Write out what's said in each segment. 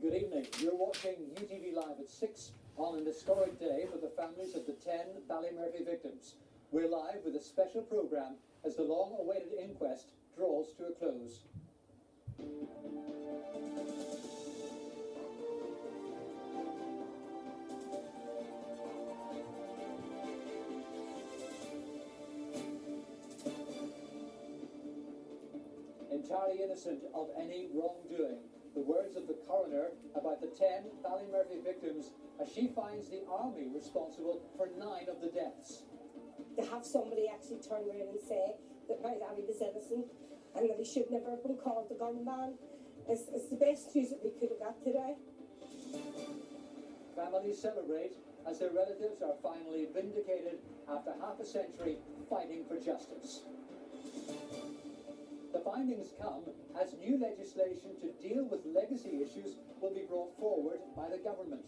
Good evening. You're watching UTV Live at 6 on an historic day for the families of the 10 Ballymurphy victims. We're live with a special programme as the long-awaited inquest draws to a close. Entirely innocent of any wrongdoing, the words of the coroner about the 10 Ballymurphy victims as she finds the army responsible for 9 of the deaths. To have somebody actually turn around and say that my daddy was innocent and that he should never have been called the gunman is the best news that we could have got today. Families celebrate as their relatives are finally vindicated after half a century fighting for justice. The findings come as new legislation to deal with legacy issues will be brought forward by the government.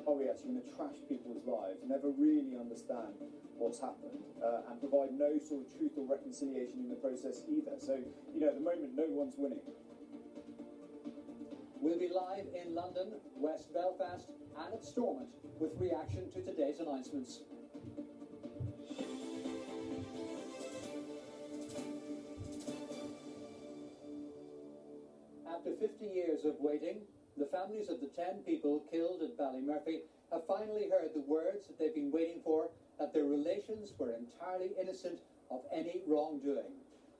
Are we actually going to trash people's lives, never really understand what's happened, and provide no sort of truth or reconciliation in the process either? So, at the moment, no one's winning. We'll be live in London, West Belfast, and at Stormont with reaction to today's announcements. After 50 years of waiting, the families of the 10 people killed at Ballymurphy have finally heard the words that they've been waiting for, that their relations were entirely innocent of any wrongdoing.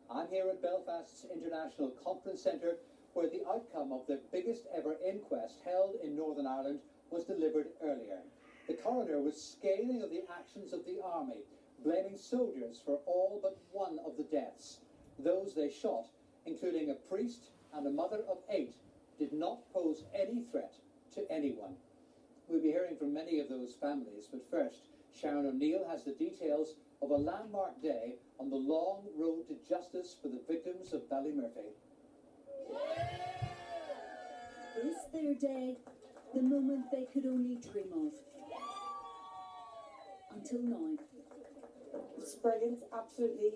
I'm here at Belfast's International Conference Centre, where the outcome of the biggest ever inquest held in Northern Ireland was delivered earlier. The coroner was scathing of the actions of the army, blaming soldiers for all but one of the deaths. Those they shot, including a priest and a mother of 8, did not pose any threat to anyone. We'll be hearing from many of those families, but first, Sharon O'Neill has the details of a landmark day on the long road to justice for the victims of Ballymurphy. Is their day the moment they could only dream of? Until now. It's brilliant, absolutely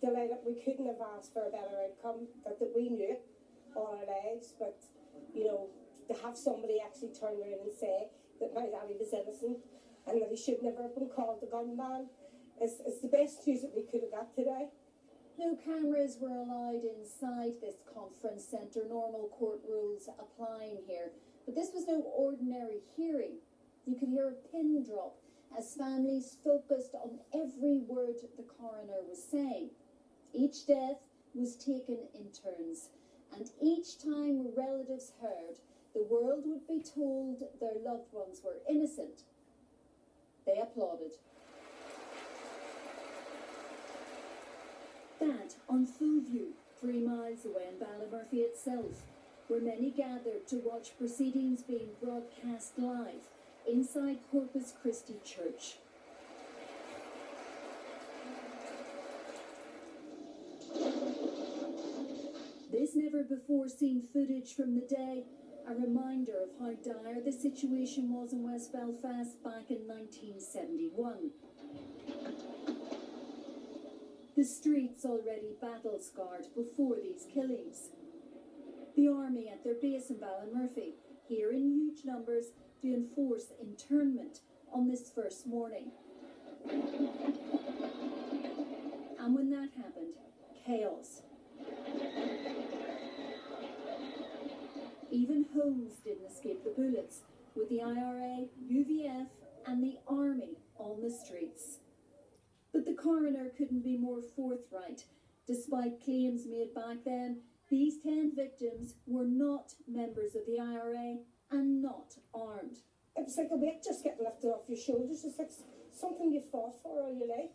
delighted. We couldn't have asked for a better outcome, that we knew it all our lives, but to have somebody actually turn around and say that my daddy was innocent and that he should never have been called the gunman is the best news that we could have got today. No cameras were allowed inside this conference centre, normal court rules applying here. But this was no ordinary hearing. You could hear a pin drop as families focused on every word the coroner was saying. Each death was taken in turns, and each time relatives heard the world would be told their loved ones were innocent, they applauded. That on full view, 3 miles away in Ballymurphy itself, where many gathered to watch proceedings being broadcast live inside Corpus Christi Church. This never-before-seen footage from the day, a reminder of how dire the situation was in West Belfast back in 1971. The streets already battle-scarred before these killings. The army at their base in Ballymurphy, here in huge numbers to enforce internment on this first morning. And when that happened, chaos. Even homes didn't escape the bullets, with the IRA, UVF and the army on the streets. But the coroner couldn't be more forthright. Despite claims made back then, these 10 victims were not members of the IRA and not armed. It was like a weight just getting lifted off your shoulders. It's like something you've fought for all your life.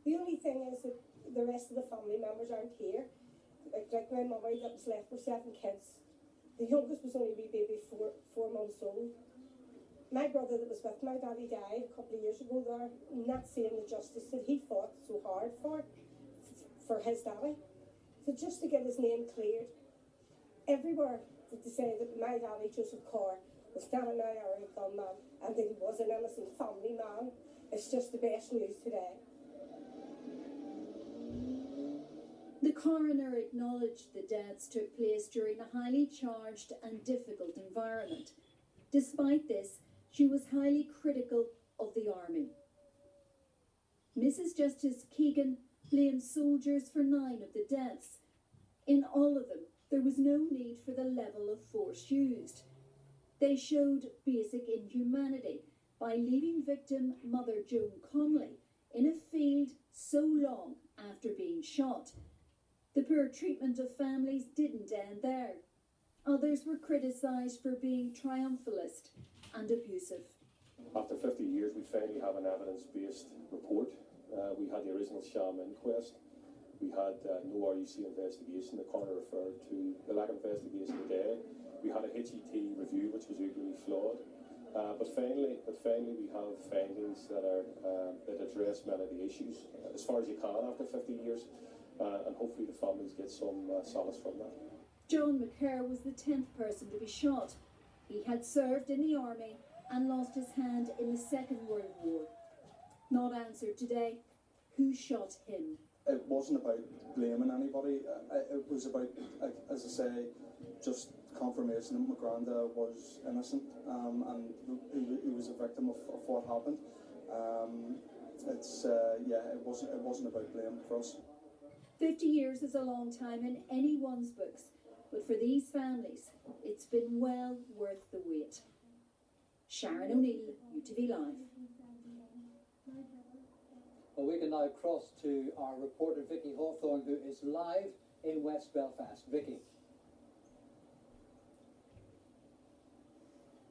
The only thing is that the rest of the family members aren't here. Like my mother that was left with 7 kids. The youngest was only a wee baby, 4 months old. My brother that was with my daddy died a couple of years ago there, not seeing the justice that he fought so hard for his daddy. So just to get his name cleared, everywhere that they say that my daddy, Joseph Carr, was not an IRA gunman and that he was an innocent family man, it's just the best news today. The The coroner acknowledged the deaths took place during a highly charged and difficult environment. Despite this, she was highly critical of the army. Mrs. Justice Keegan blamed soldiers for 9 of the deaths. In all of them, there was no need for the level of force used. They showed basic inhumanity by leaving victim Mother Joan Conley in a field so long after being shot. The poor treatment of families didn't end there. Others were criticised for being triumphalist and abusive. After 50 years, we finally have an evidence-based report. We had the original sham inquest. We had no RUC investigation. The coroner referred to the lack of investigation today. We had a HET review, which was equally flawed. But finally, we have findings that address many of the issues as far as you can after 50 years, and hopefully the families get some solace from that. John McCare was the 10th person to be shot. He had served in the army and lost his hand in the Second World War. Not answered today. Who shot him? It wasn't about blaming anybody. It was about, as I say, just confirmation that my granda was innocent, and he was a victim of what happened. It wasn't about blame for us. 50 years is a long time in anyone's books, but for these families, it's been well worth the wait. Sharon O'Neill, UTV Live. Well, we can now cross to our reporter Vicky Hawthorne, who is live in West Belfast. Vicky.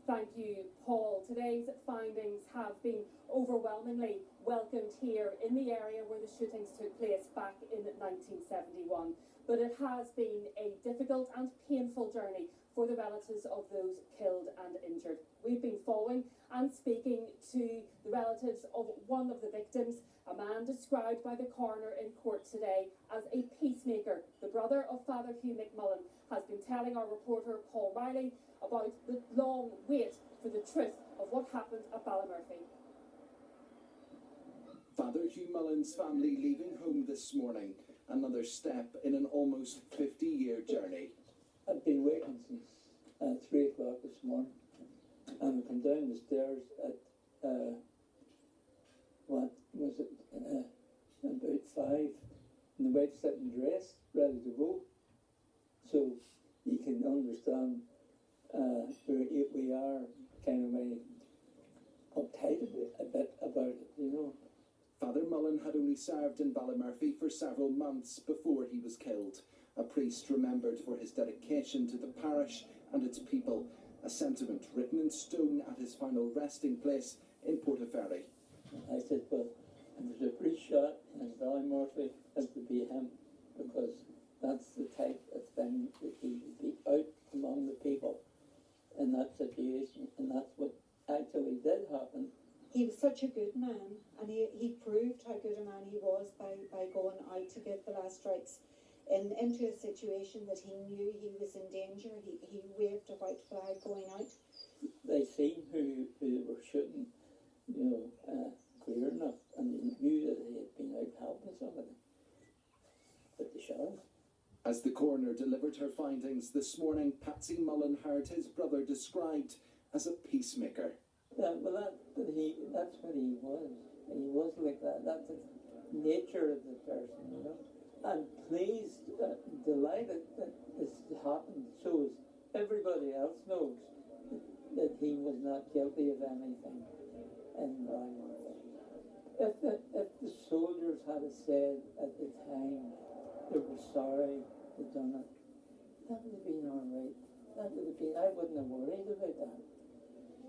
Thank you, Paul. Today's findings have been overwhelmingly welcomed here in the area where the shootings took place back in 1971. But it has been a difficult and painful journey for the relatives of those killed and injured. We've been following and speaking to the relatives of one of the victims, a man described by the coroner in court today as a peacemaker. The brother of Father Hugh McMullen has been telling our reporter Paul Riley about the long wait for the truth of what happened at Ballymurphy. Father Hugh Mullen's family leaving home this morning, another step in an almost 50-year journey. I've been waiting since 3 o'clock this morning, and I come down the stairs at about 5, and the wife's sitting dressed, ready to go. So you can understand where we are kind of uptight a bit about it, you know. Father Mullen had only served in Ballymurphy for several months before he was killed. A priest remembered for his dedication to the parish and its people, a sentiment written in stone at his final resting place in Portaferry. I said, well, if there's a priest shot in Ballymurphy, it would be him, because that's the type of thing that he would be out among the people in that situation, and that's what actually did happen. He was such a good man, and he proved how good a man he was by going out to give the last rites into a situation that he knew he was in danger. He waved a white flag going out. They seen who they were shooting, clear enough, and they knew that he had been out helping somebody. But they shot him. As the coroner delivered her findings this morning, Patsy Mullen heard his brother described as a peacemaker. Yeah, well, that's what he was. He was like that. That's the nature of the person, you know. I'm pleased, delighted that this happened, so as everybody else knows that he was not guilty of anything in Ballymurphy. If the soldiers had said at the time they were sorry they'd done it, that would have been all right. That would have been, I wouldn't have worried about that.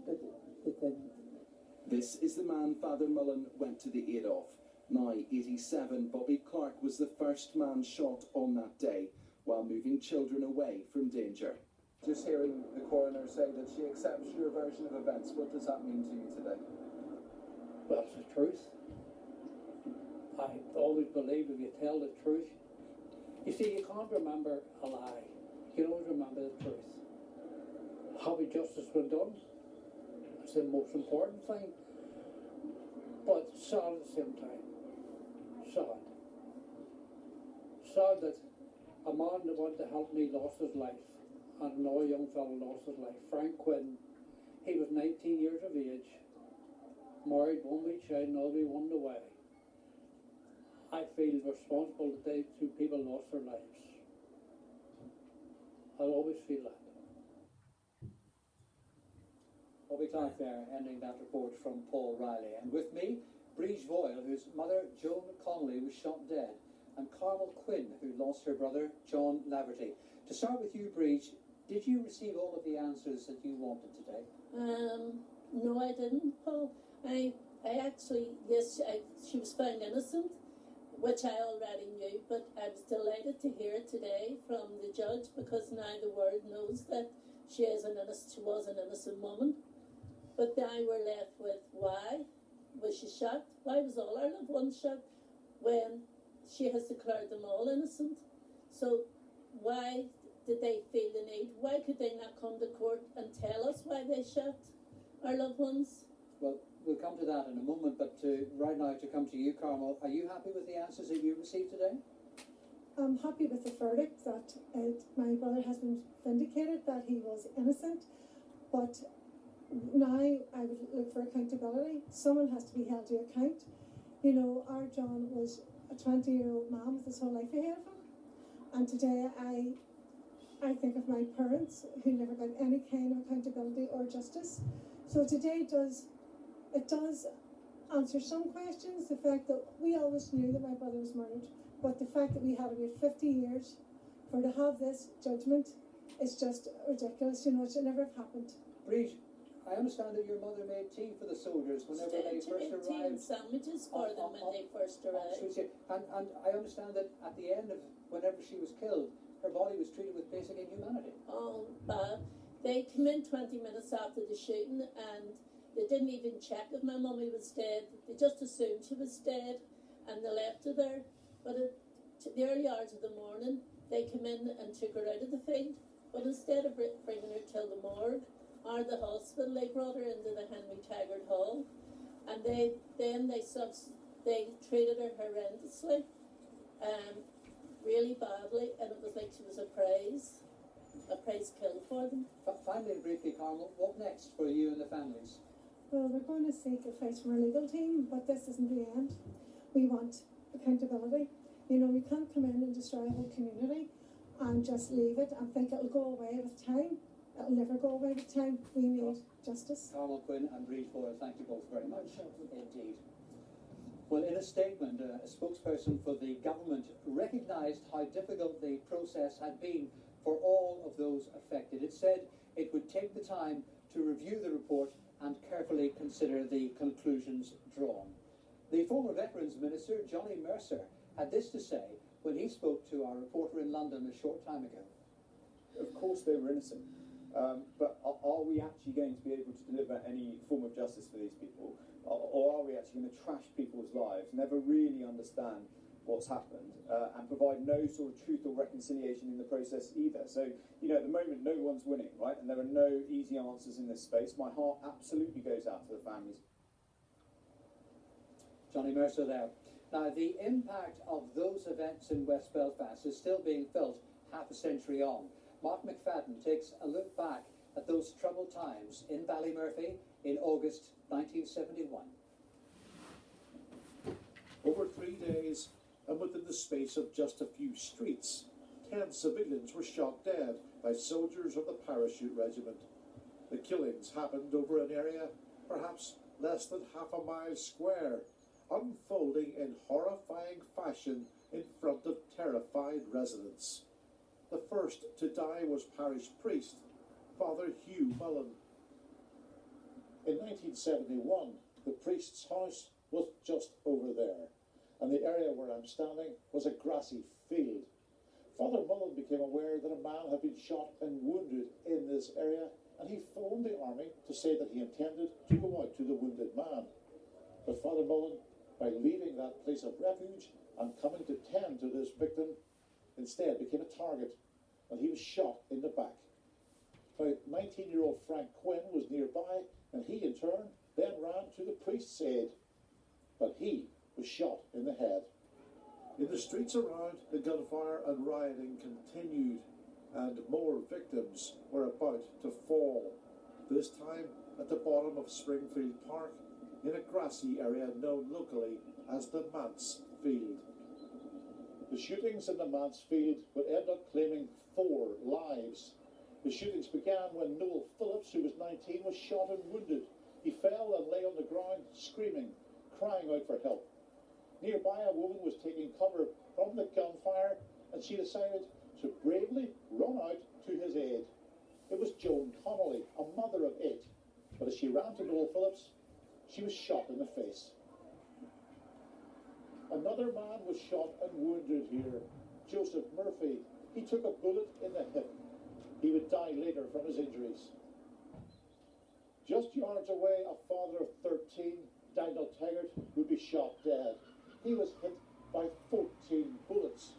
But they didn't. This is the man Father Mullen went to the aid of. Now 87, Bobby Clark was the first man shot on that day while moving children away from danger. Just hearing the coroner say that she accepts your version of events, what does that mean to you today? Well, it's the truth. I always believe if you tell the truth, you see, you can't remember a lie. You can always remember the truth. Happy justice been done. That's the most important thing. But sad at the same time. Sad. sad that a man that wanted to help me lost his life, and another young fellow lost his life. Frank Quinn, he was 19 years of age, married, one wee child, another wee one away. I feel responsible that they two people lost their lives. I'll always feel that. Bobby Clark there, ending that report from Paul Riley. And with me, Breege Voyle, whose mother, Joan Connolly, was shot dead, and Carmel Quinn, who lost her brother, John Laverty. To start with you, Breege, did you receive all of the answers that you wanted today? No, I didn't, Paul. I actually, yes, she was found innocent, which I already knew, but I was delighted to hear it today from the judge, because now the world knows that she was an innocent woman. But now we're left with, why was she shot? Why was all our loved ones shot when she has declared them all innocent? So why did they feel the need? Why could they not come to court and tell us why they shot our loved ones? Well, we'll come to that in a moment, but right now to come to you, Carmel, are you happy with the answers that you received today? I'm happy with the verdict that my brother has been vindicated, that he was innocent, but now I would look for accountability. Someone has to be held to account. You know, our John was a 20-year-old man with his whole life ahead of him, and today I think of my parents who never got any kind of accountability or justice. So today does answer some questions. The fact that we always knew that my brother was murdered, but the fact that we had to wait 50 years for to have this judgment is just ridiculous. You know, it should never have happened. Breege, I understand that your mother made tea for the soldiers whenever they first arrived. Tea and sandwiches for them when they first arrived. And I understand that at the end of whenever she was killed, her body was treated with basic inhumanity. Oh, bad. They came in 20 minutes after the shooting, and they didn't even check if my mummy was dead. They just assumed she was dead, and they left her there. But at the early hours of the morning, they came in and took her out of the field. But instead of bringing her till the morgue or the hospital, they brought her into the Henry Taggart Hall, and they treated her horrendously, really badly, and it was like she was a prize kill for them. Finally and briefly, Carmel, what next for you and the families? Well, we're going to seek advice from our legal team, but this isn't the end. We want accountability. You know, we can't come in and destroy a whole community and just leave it and think it'll go away with time. It'll never go away with time. We need justice. Carmel Quinn and Breege Voyle, thank you both very much indeed. Well, in a statement, a spokesperson for the government recognised how difficult the process had been for all of those affected. It said it would take the time to review the report and carefully consider the conclusions drawn. The former Veterans Minister, Johnny Mercer, had this to say when he spoke to our reporter in London a short time ago. Of course they were innocent, but are we actually going to be able to deliver any form of justice for these people? Or are we actually going to trash people's lives, never really understand what's happened, and provide no sort of truth or reconciliation in the process either? So, you know, at the moment, no one's winning, right? And there are no easy answers in this space. My heart absolutely goes out to the families. Johnny Mercer there. Now, the impact of those events in West Belfast is still being felt half a century on. Mark McFadden takes a look back at those troubled times in Ballymurphy in August 1971. Over 3 days, and within the space of just a few streets, 10 civilians were shot dead by soldiers of the Parachute Regiment. The killings happened over an area perhaps less than half a mile square, unfolding in horrifying fashion in front of terrified residents. The first to die was parish priest, Father Hugh Mullen. In 1971, the priest's house was just over there, and the area where I'm standing was a grassy field. Father Mullen became aware that a man had been shot and wounded in this area, and he phoned the army to say that he intended to go out to the wounded man. But Father Mullen, by leaving that place of refuge and coming to tend to this victim, instead became a target, and he was shot in the back. Now, 19-year-old Frank Quinn was nearby, and he in turn then ran to the priest's aid, but he was shot in the head. In the streets around, the gunfire and rioting continued, and more victims were about to fall, this time at the bottom of Springfield Park, in a grassy area known locally as the Manse Field. The shootings in the Manse Field would end up claiming 4 lives. The shootings began when Noel Phillips, who was 19, was shot and wounded. He fell and lay on the ground, screaming, crying out for help. Nearby, a woman was taking cover from the gunfire, and she decided to bravely run out to his aid. It was Joan Connolly, a mother of 8, but as she ran to Noel Phillips, she was shot in the face. Another man was shot and wounded here, Joseph Murphy. He took a bullet in the hip. He would die later from his injuries. Just yards away, a father of 13, Daniel Taggart, would be shot dead. He was hit by 14 bullets.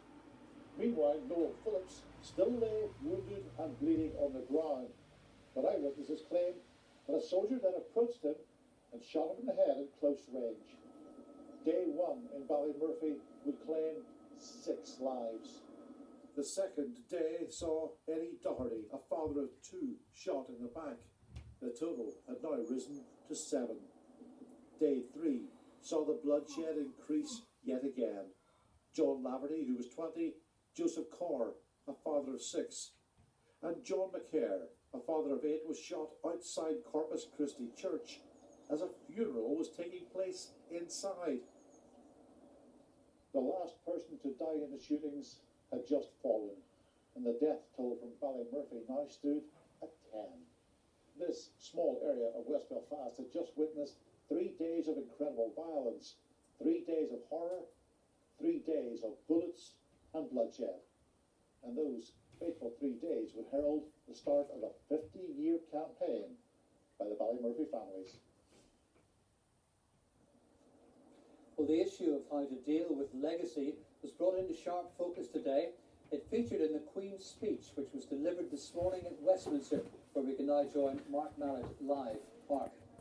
Meanwhile, Noel Phillips still lay wounded and bleeding on the ground. But eyewitnesses claim that a soldier then approached him and shot him in the head at close range. Day 1 in Ballymurphy would claim 6 lives. The second day saw Eddie Doherty, a father of 2, shot in the back. The total had now risen to 7. Day 3 saw the bloodshed increase yet again. John Laverty, who was 20, Joseph Corr, a father of 6, and John McCare, a father of 8, was shot outside Corpus Christi Church as a funeral was taking place inside. The last person to die in the shootings had just fallen, and the death toll from Ballymurphy now stood at 10. This small area of West Belfast had just witnessed 3 days of incredible violence, 3 days of horror, 3 days of bullets and bloodshed. And those fateful 3 days would herald the start of a 50-year campaign by the Ballymurphy families. Well, the issue of how to deal with legacy was brought into sharp focus today. It featured in the Queen's speech, which was delivered this morning at Westminster, where we can now join Mark Mallet live. Mark.